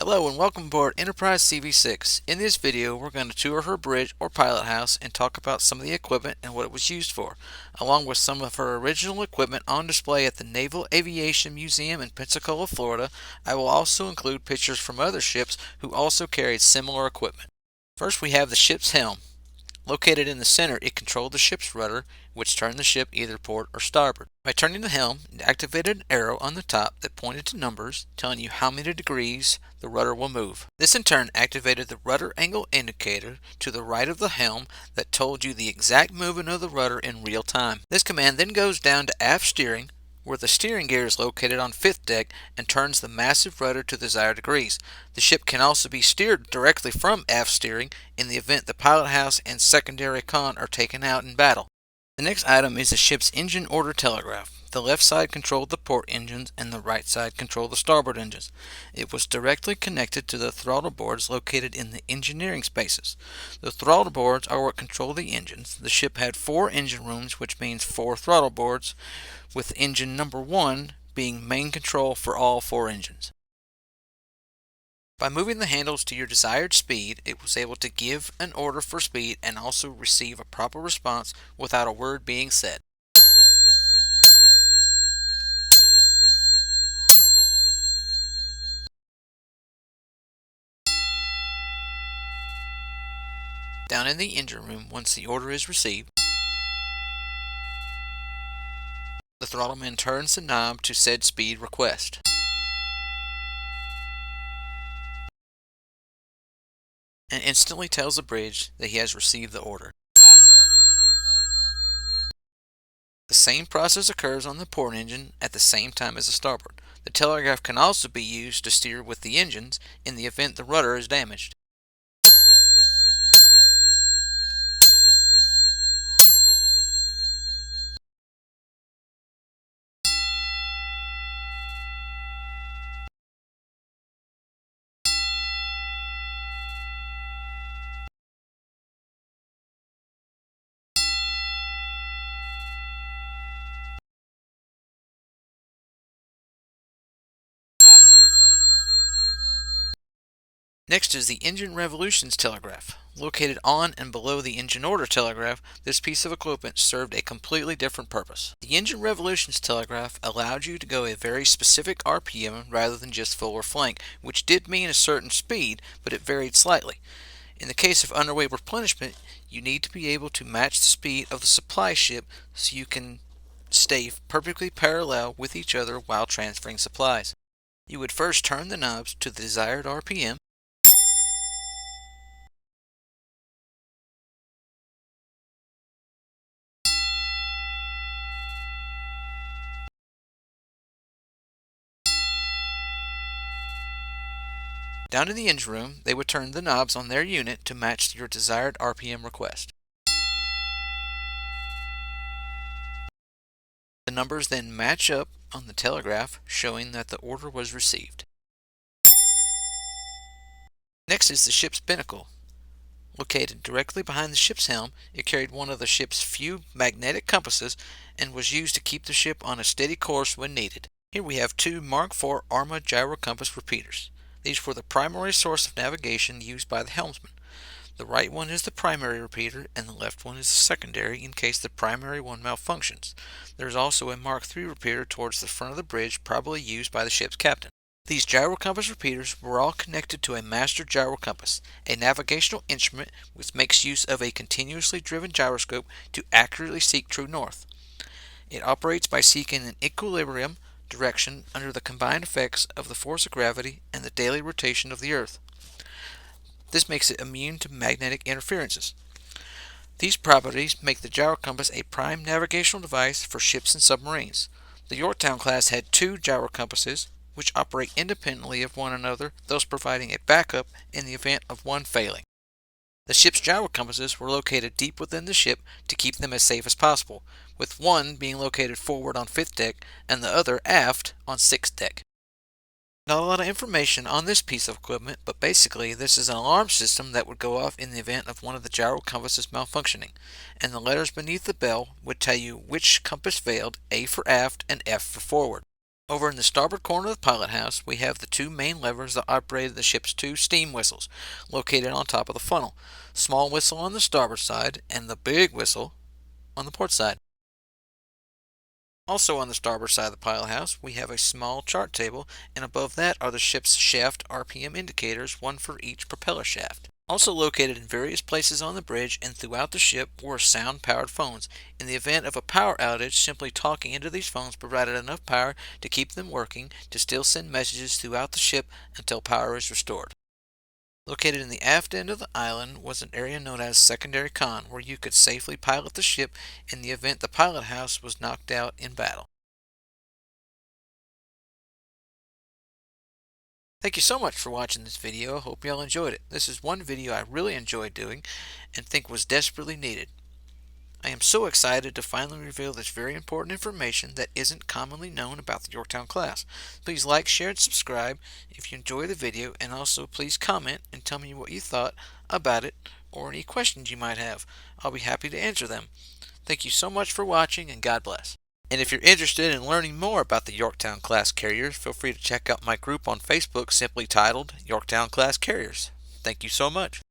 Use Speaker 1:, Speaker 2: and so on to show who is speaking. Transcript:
Speaker 1: Hello and welcome aboard Enterprise CV6. In this video, we're going to tour her bridge or pilot house and talk about some of the equipment and what it was used for, along with some of her original equipment on display at the Naval Aviation Museum in Pensacola, Florida. I will also include pictures from other ships who also carried similar equipment. First, we have the ship's helm. Located in the center, it controlled the ship's rudder, which turned the ship either port or starboard. By turning the helm, it activated an arrow on the top that pointed to numbers, telling you how many degrees the rudder will move. This in turn activated the rudder angle indicator to the right of the helm that told you the exact movement of the rudder in real time. This command then goes down to aft steering, where the steering gear is located on fifth deck and turns the massive rudder to the desired degrees. The ship can also be steered directly from aft steering in the event the pilot house and secondary con are taken out in battle. The next item is the ship's engine order telegraph. The left side controlled the port engines and the right side controlled the starboard engines. It was directly connected to the throttle boards located in the engineering spaces. The throttle boards are what control the engines. The ship had 4 engine rooms, which means 4 throttle boards, with engine number 1 being main control for all 4 engines. By moving the handles to your desired speed, it was able to give an order for speed and also receive a proper response without a word being said. Down in the engine room, once the order is received, the throttleman turns the knob to said speed request. And instantly tells the bridge that he has received the order. The same process occurs on the port engine at the same time as the starboard. The telegraph can also be used to steer with the engines in the event the rudder is damaged. Next is the engine revolutions telegraph. Located on and below the engine order telegraph, this piece of equipment served a completely different purpose. The engine revolutions telegraph allowed you to go a very specific RPM rather than just full or flank, which did mean a certain speed, but it varied slightly. In the case of underway replenishment, you need to be able to match the speed of the supply ship so you can stay perfectly parallel with each other while transferring supplies. You would first turn the knobs to the desired RPM, down in the engine room, they would turn the knobs on their unit to match your desired RPM request. The numbers then match up on the telegraph, showing that the order was received. Next is the ship's binnacle. Located directly behind the ship's helm, it carried one of the ship's few magnetic compasses and was used to keep the ship on a steady course when needed. Here we have 2 Mark IV Arma gyro compass repeaters. These were the primary source of navigation used by the helmsman. The right one is the primary repeater and the left one is the secondary in case the primary one malfunctions. There is also a Mark III repeater towards the front of the bridge, probably used by the ship's captain. These gyro compass repeaters were all connected to a master gyro compass, a navigational instrument which makes use of a continuously driven gyroscope to accurately seek true north. It operates by seeking an equilibrium direction under the combined effects of the force of gravity and the daily rotation of the Earth. This makes it immune to magnetic interferences. These properties make the gyro compass a prime navigational device for ships and submarines. The Yorktown class had 2 gyro compasses, which operate independently of one another, thus providing a backup in the event of one failing. The ship's gyro compasses were located deep within the ship to keep them as safe as possible, with one being located forward on 5th deck and the other aft on 6th deck. Not a lot of information on this piece of equipment, but basically this is an alarm system that would go off in the event of one of the gyro compasses malfunctioning, and the letters beneath the bell would tell you which compass failed, A for aft and F for forward. Over in the starboard corner of the pilot house, we have the two main levers that operated the ship's two steam whistles, located on top of the funnel. Small whistle on the starboard side and the big whistle on the port side. Also on the starboard side of the pilot house, we have a small chart table, and above that are the ship's shaft RPM indicators, one for each propeller shaft. Also located in various places on the bridge and throughout the ship were sound-powered phones. In the event of a power outage, simply talking into these phones provided enough power to keep them working to still send messages throughout the ship until power is restored. Located in the aft end of the island was an area known as secondary con, where you could safely pilot the ship in the event the pilot house was knocked out in battle. Thank you so much for watching this video. I hope y'all enjoyed it. This is one video I really enjoyed doing and think was desperately needed. I am so excited to finally reveal this very important information that isn't commonly known about the Yorktown class. Please like, share, and subscribe if you enjoy the video, and also please comment and tell me what you thought about it or any questions you might have. I'll be happy to answer them. Thank you so much for watching, and God bless. And if you're interested in learning more about the Yorktown class carriers, feel free to check out my group on Facebook simply titled Yorktown Class Carriers. Thank you so much.